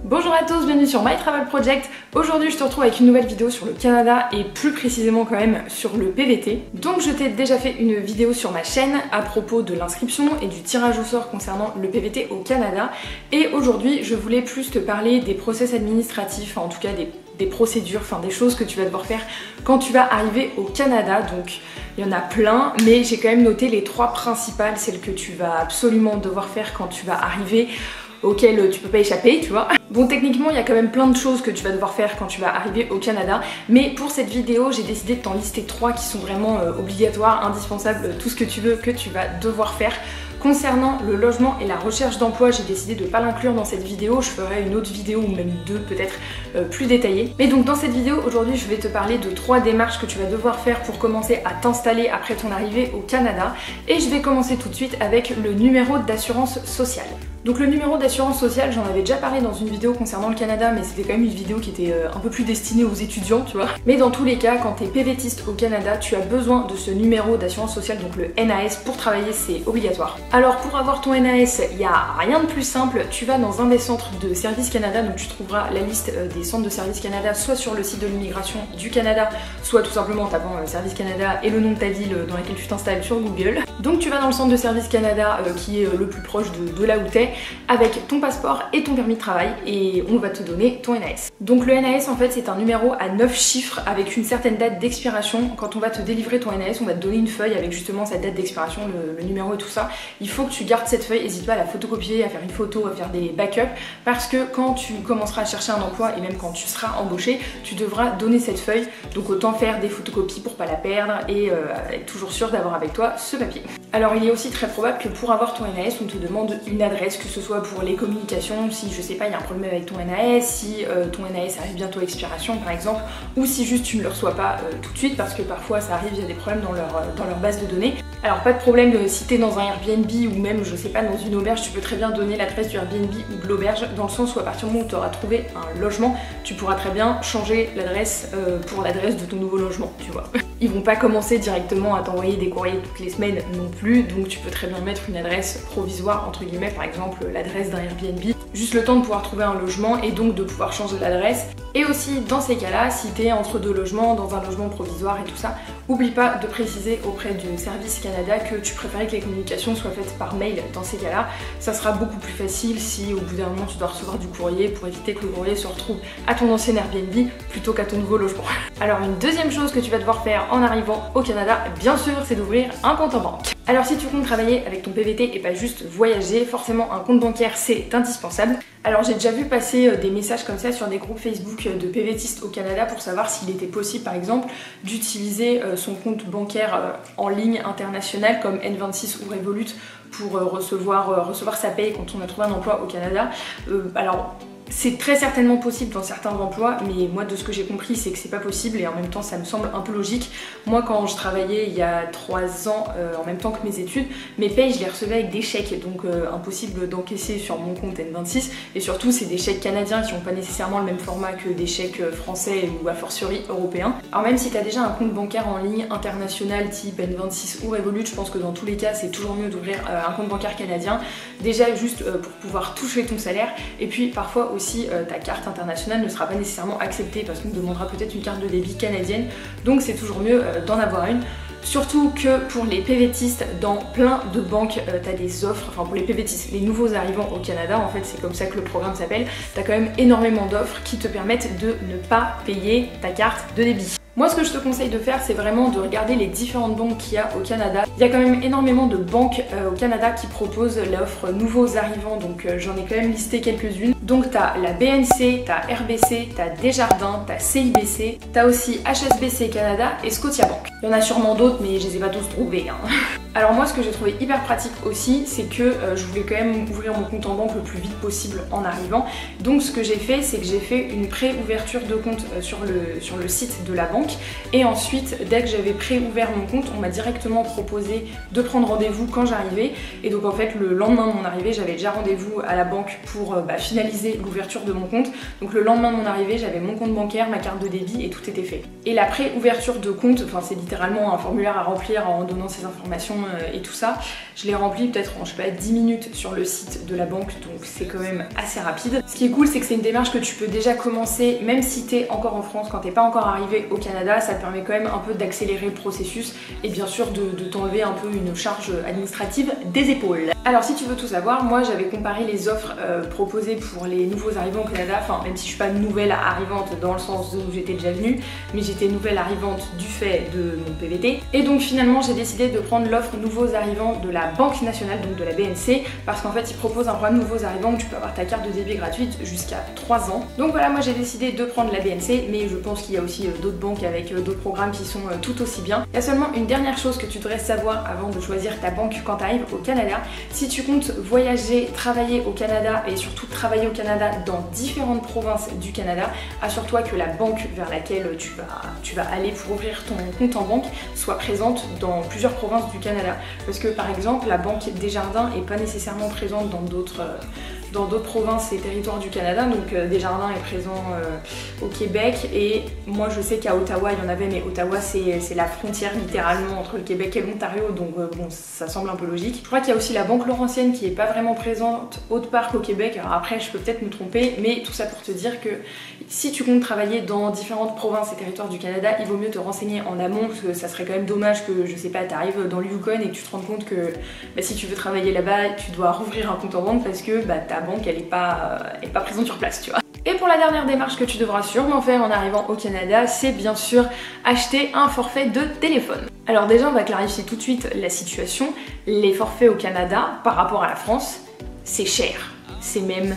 Bonjour à tous, bienvenue sur My Travel Project. Aujourd'hui je te retrouve avec une nouvelle vidéo sur le Canada et plus précisément quand même sur le PVT. Donc je t'ai déjà fait une vidéo sur ma chaîne à propos de l'inscription et du tirage au sort concernant le PVT au Canada. Et aujourd'hui je voulais plus te parler des process administratifs, en tout cas des procédures, enfin des choses que tu vas devoir faire quand tu vas arriver au Canada. Donc il y en a plein, mais j'ai quand même noté les trois principales, celles que tu vas absolument devoir faire quand tu vas arriver, auxquelles tu peux pas échapper, tu vois. Bon, techniquement, il y a quand même plein de choses que tu vas devoir faire quand tu vas arriver au Canada, mais pour cette vidéo, j'ai décidé de t'en lister trois qui sont vraiment obligatoires, indispensables, tout ce que tu veux que tu vas devoir faire. Concernant le logement et la recherche d'emploi, j'ai décidé de ne pas l'inclure dans cette vidéo, je ferai une autre vidéo ou même deux peut-être plus détaillées. Mais donc dans cette vidéo, aujourd'hui je vais te parler de trois démarches que tu vas devoir faire pour commencer à t'installer après ton arrivée au Canada. Et je vais commencer tout de suite avec le numéro d'assurance sociale. Donc le numéro d'assurance sociale, j'en avais déjà parlé dans une vidéo concernant le Canada, mais c'était quand même une vidéo qui était un peu plus destinée aux étudiants, tu vois. Mais dans tous les cas, quand t'es PVTiste au Canada, tu as besoin de ce numéro d'assurance sociale, donc le NAS, pour travailler, c'est obligatoire. Alors pour avoir ton NAS, il n'y a rien de plus simple, tu vas dans un des centres de Service Canada, donc tu trouveras la liste des centres de Service Canada, soit sur le site de l'immigration du Canada, soit tout simplement en tapant Service Canada et le nom de ta ville dans laquelle tu t'installes sur Google. Donc tu vas dans le centre de Service Canada qui est le plus proche de là où t'es, avec ton passeport et ton permis de travail, et on va te donner ton NAS. Donc le NAS en fait c'est un numéro à 9 chiffres avec une certaine date d'expiration. Quand on va te délivrer ton NAS, on va te donner une feuille avec justement cette date d'expiration, le numéro et tout ça. Il faut que tu gardes cette feuille, n'hésite pas à la photocopier, à faire une photo, à faire des backups, parce que quand tu commenceras à chercher un emploi et même quand tu seras embauché, tu devras donner cette feuille, donc autant faire des photocopies pour pas la perdre et être toujours sûr d'avoir avec toi ce papier. Alors il est aussi très probable que pour avoir ton NAS, on te demande une adresse, que ce soit pour les communications, si je sais pas, il y a un problème avec ton NAS, si ton NAS arrive bientôt à expiration par exemple, ou si juste tu ne le reçois pas tout de suite, parce que parfois ça arrive, il y a des problèmes dans leur base de données. Alors pas de problème si t'es dans un Airbnb ou même je sais pas dans une auberge, tu peux très bien donner l'adresse du Airbnb ou de l'auberge, dans le sens où à partir du moment où tu auras trouvé un logement, tu pourras très bien changer l'adresse pour l'adresse de ton nouveau logement, tu vois. Ils vont pas commencer directement à t'envoyer des courriers toutes les semaines non plus, donc tu peux très bien mettre une adresse provisoire entre guillemets, par exemple l'adresse d'un Airbnb, juste le temps de pouvoir trouver un logement et donc de pouvoir changer l'adresse. Et aussi dans ces cas-là, si t'es entre deux logements, dans un logement provisoire et tout ça, oublie pas de préciser auprès du Service Canada que tu préférais que les communications soient faites par mail. Dans ces cas-là, ça sera beaucoup plus facile si au bout d'un moment tu dois recevoir du courrier, pour éviter que le courrier se retrouve à ton ancien Airbnb plutôt qu'à ton nouveau logement. Alors une deuxième chose que tu vas devoir faire en arrivant au Canada, bien sûr, c'est d'ouvrir un compte en banque. Alors si tu comptes travailler avec ton PVT et pas juste voyager, forcément un compte bancaire c'est indispensable. Alors j'ai déjà vu passer des messages comme ça sur des groupes Facebook de PVTistes au Canada pour savoir s'il était possible par exemple d'utiliser son compte bancaire en ligne international comme N26 ou Revolut pour recevoir sa paye quand on a trouvé un emploi au Canada. Alors c'est très certainement possible dans certains emplois, mais moi de ce que j'ai compris c'est que c'est pas possible et en même temps ça me semble un peu logique. Moi quand je travaillais il y a 3 ans en même temps que mes études, mes payes je les recevais avec des chèques, donc impossible d'encaisser sur mon compte N26, et surtout c'est des chèques canadiens qui n'ont pas nécessairement le même format que des chèques français ou a fortiori européens. Alors même si tu as déjà un compte bancaire en ligne international type N26 ou Revolut, je pense que dans tous les cas c'est toujours mieux d'ouvrir un compte bancaire canadien, déjà juste pour pouvoir toucher ton salaire, et puis parfois aussi ta carte internationale ne sera pas nécessairement acceptée parce qu'on te demandera peut-être une carte de débit canadienne, donc c'est toujours mieux d'en avoir une. Surtout que pour les PVTistes, dans plein de banques, t'as des offres, enfin pour les PVTistes, les nouveaux arrivants au Canada, en fait c'est comme ça que le programme s'appelle, t'as quand même énormément d'offres qui te permettent de ne pas payer ta carte de débit. Moi ce que je te conseille de faire, c'est vraiment de regarder les différentes banques qu'il y a au Canada. Il y a quand même énormément de banques au Canada qui proposent l'offre nouveaux arrivants, donc j'en ai quand même listé quelques-unes. Donc t'as la BNC, t'as RBC, t'as Desjardins, t'as CIBC, t'as aussi HSBC Canada et Scotiabank. Il y en a sûrement d'autres mais je les ai pas tous trouvés, hein. Alors moi ce que j'ai trouvé hyper pratique aussi, c'est que je voulais quand même ouvrir mon compte en banque le plus vite possible en arrivant. Donc ce que j'ai fait, c'est que j'ai fait une pré-ouverture de compte sur le site de la banque. Et ensuite, dès que j'avais pré-ouvert mon compte, on m'a directement proposé de prendre rendez-vous quand j'arrivais. Et donc en fait, le lendemain de mon arrivée, j'avais déjà rendez-vous à la banque pour finaliser l'ouverture de mon compte. Donc le lendemain de mon arrivée, j'avais mon compte bancaire, ma carte de débit et tout était fait. Et la pré-ouverture de compte, enfin c'est littéralement littéralement un formulaire à remplir en donnant ses informations et tout ça. Je l'ai rempli peut-être en, je sais pas, 10 minutes sur le site de la banque, donc c'est quand même assez rapide. Ce qui est cool, c'est que c'est une démarche que tu peux déjà commencer, même si t'es encore en France, quand t'es pas encore arrivé au Canada, ça te permet quand même un peu d'accélérer le processus et bien sûr de t'enlever un peu une charge administrative des épaules. Alors si tu veux tout savoir, moi j'avais comparé les offres proposées pour les nouveaux arrivants au Canada, enfin même si je suis pas nouvelle arrivante dans le sens où j'étais déjà venue, mais j'étais nouvelle arrivante du fait de mon PVT. Et donc finalement j'ai décidé de prendre l'offre nouveaux arrivants de la Banque Nationale, donc de la BNC, parce qu'en fait ils proposent un programme nouveaux arrivants où tu peux avoir ta carte de débit gratuite jusqu'à 3 ans. Donc voilà, moi j'ai décidé de prendre la BNC, mais je pense qu'il y a aussi d'autres banques avec d'autres programmes qui sont tout aussi bien. Il y a seulement une dernière chose que tu devrais savoir avant de choisir ta banque quand tu arrives au Canada. Si tu comptes voyager, travailler au Canada et surtout travailler au Canada dans différentes provinces du Canada, assure-toi que la banque vers laquelle tu vas aller pour ouvrir ton compte en banque soit présente dans plusieurs provinces du Canada. Parce que par exemple, la banque Desjardins n'est pas nécessairement présente dans d'autres provinces et territoires du Canada, donc Desjardins est présent au Québec et moi je sais qu'à Ottawa il y en avait, mais Ottawa c'est la frontière littéralement entre le Québec et l'Ontario, donc bon ça semble un peu logique. Je crois qu'il y a aussi la Banque Laurentienne qui est pas vraiment présente autre part qu'au Québec, alors après je peux peut-être me tromper, mais tout ça pour te dire que si tu comptes travailler dans différentes provinces et territoires du Canada, il vaut mieux te renseigner en amont, parce que ça serait quand même dommage que, je sais pas, t'arrives dans le Yukon et que tu te rendes compte que si tu veux travailler là-bas, tu dois rouvrir un compte en banque parce que ta banque elle est pas présente sur place, tu vois. Et pour la dernière démarche que tu devras sûrement faire en arrivant au Canada, c'est bien sûr acheter un forfait de téléphone. Alors déjà on va clarifier tout de suite la situation. Les forfaits au Canada par rapport à la France, c'est cher. C'est même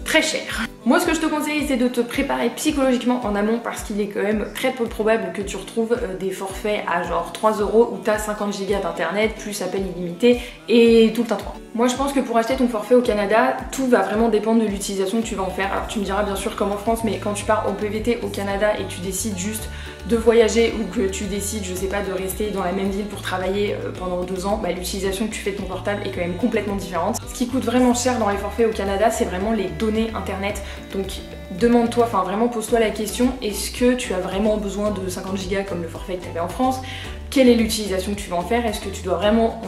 très cher. Moi ce que je te conseille c'est de te préparer psychologiquement en amont parce qu'il est quand même très peu probable que tu retrouves des forfaits à genre 3 € où t'as 50 Go d'internet plus appel illimité et tout le tintouin. Moi je pense que pour acheter ton forfait au Canada, tout va vraiment dépendre de l'utilisation que tu vas en faire. Alors tu me diras bien sûr comme en France, mais quand tu pars au PVT au Canada et tu décides juste de voyager ou que tu décides, je sais pas, de rester dans la même ville pour travailler pendant 2 ans, l'utilisation que tu fais de ton portable est quand même complètement différente. Ce qui coûte vraiment cher dans les forfaits au Canada, c'est vraiment les données internet. Donc demande-toi, enfin vraiment pose-toi la question, est-ce que tu as vraiment besoin de 50 Go comme le forfait que tu avais en France? Quelle est l'utilisation que tu vas en faire? Est-ce que tu dois vraiment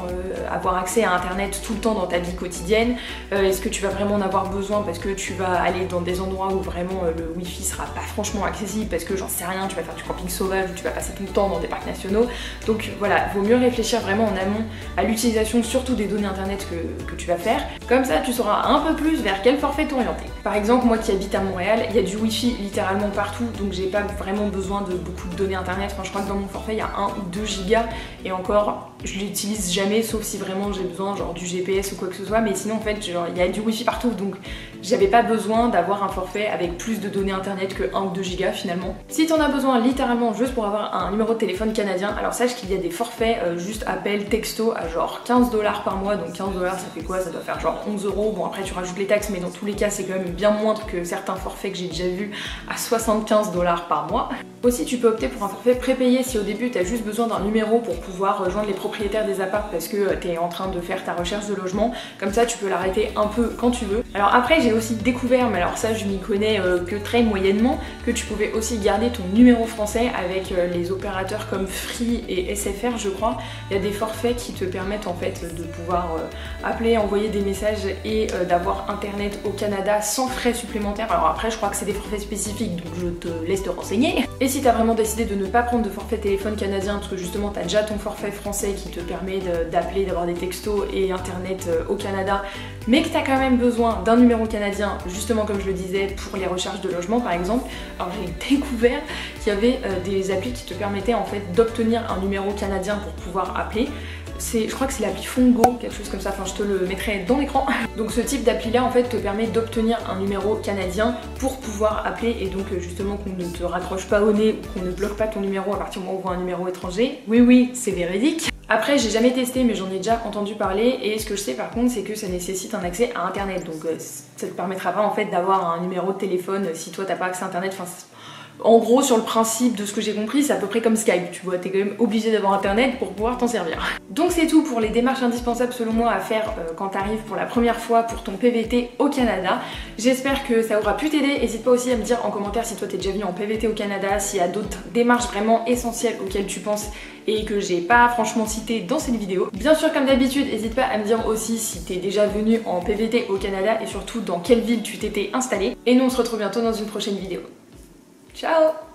avoir accès à internet tout le temps dans ta vie quotidienne? Est-ce que tu vas vraiment en avoir besoin parce que tu vas aller dans des endroits où vraiment le wifi sera pas franchement accessible parce que j'en sais rien, tu vas faire du camping sauvage ou tu vas passer tout le temps dans des parcs nationaux? Donc voilà, vaut mieux réfléchir vraiment en amont à l'utilisation surtout des données internet que tu vas faire. Comme ça tu sauras un peu plus vers quel forfait t'orienter. Par exemple moi qui habite à Montréal, il y a du wifi littéralement partout, donc j'ai pas vraiment besoin de beaucoup de données internet. Enfin je crois que dans mon forfait il y a 1 ou 2 gigas et encore je l'utilise jamais sauf si vraiment j'ai besoin genre du GPS ou quoi que ce soit, mais sinon en fait genre il y a du wifi partout, donc j'avais pas besoin d'avoir un forfait avec plus de données internet que 1 ou 2 gigas finalement. Si t'en as besoin littéralement juste pour avoir un numéro de téléphone canadien, alors sache qu'il y a des forfaits juste appel texto à genre 15 $ par mois, donc 15 $ ça fait quoi? Ça doit faire genre 11 €, bon après tu rajoutes les taxes mais dans tous les cas c'est quand même bien moindre que certains forfaits que j'ai déjà vus à 75 $ par mois. Aussi tu peux opter pour un forfait prépayé si au début tu as juste besoin d'un numéro pour pouvoir rejoindre les propriétaires des apparts parce que tu es en train de faire ta recherche de logement, comme ça tu peux l'arrêter un peu quand tu veux. Alors après j'ai aussi découvert, mais alors ça je m'y connais que très moyennement, que tu pouvais aussi garder ton numéro français avec les opérateurs comme Free et SFR je crois. Il y a des forfaits qui te permettent en fait de pouvoir appeler, envoyer des messages et d'avoir internet au Canada sans frais supplémentaires. Alors après je crois que c'est des forfaits spécifiques donc je te laisse te renseigner. Et si tu as vraiment décidé de ne pas prendre de forfait téléphone canadien parce que justement tu as déjà ton forfait français qui te permet d'appeler, d'avoir des textos et internet au Canada, mais que tu as quand même besoin d'un numéro canadien, justement comme je le disais pour les recherches de logement par exemple, alors j'ai découvert qu'il y avait des applis qui te permettaient en fait d'obtenir un numéro canadien pour pouvoir appeler. Je crois que c'est l'appli Fongo, quelque chose comme ça, enfin je te le mettrai dans l'écran. Donc ce type d'appli là en fait te permet d'obtenir un numéro canadien pour pouvoir appeler et donc justement qu'on ne te raccroche pas au nez ou qu'on ne bloque pas ton numéro à partir du moment où on voit un numéro étranger. Oui c'est véridique. Après j'ai jamais testé mais j'en ai déjà entendu parler et ce que je sais par contre c'est que ça nécessite un accès à internet, donc ça te permettra pas en fait d'avoir un numéro de téléphone si toi t'as pas accès à internet. Enfin, En gros, sur le principe de ce que j'ai compris, c'est à peu près comme Skype, tu vois, t'es quand même obligé d'avoir internet pour pouvoir t'en servir. Donc c'est tout pour les démarches indispensables selon moi à faire quand t'arrives pour la première fois pour ton PVT au Canada. J'espère que ça aura pu t'aider. N'hésite pas aussi à me dire en commentaire si toi t'es déjà venu en PVT au Canada, s'il y a d'autres démarches vraiment essentielles auxquelles tu penses et que j'ai pas franchement cité dans cette vidéo. Bien sûr, comme d'habitude, n'hésite pas à me dire aussi si t'es déjà venu en PVT au Canada et surtout dans quelle ville tu t'étais installé. Et nous on se retrouve bientôt dans une prochaine vidéo. Ciao!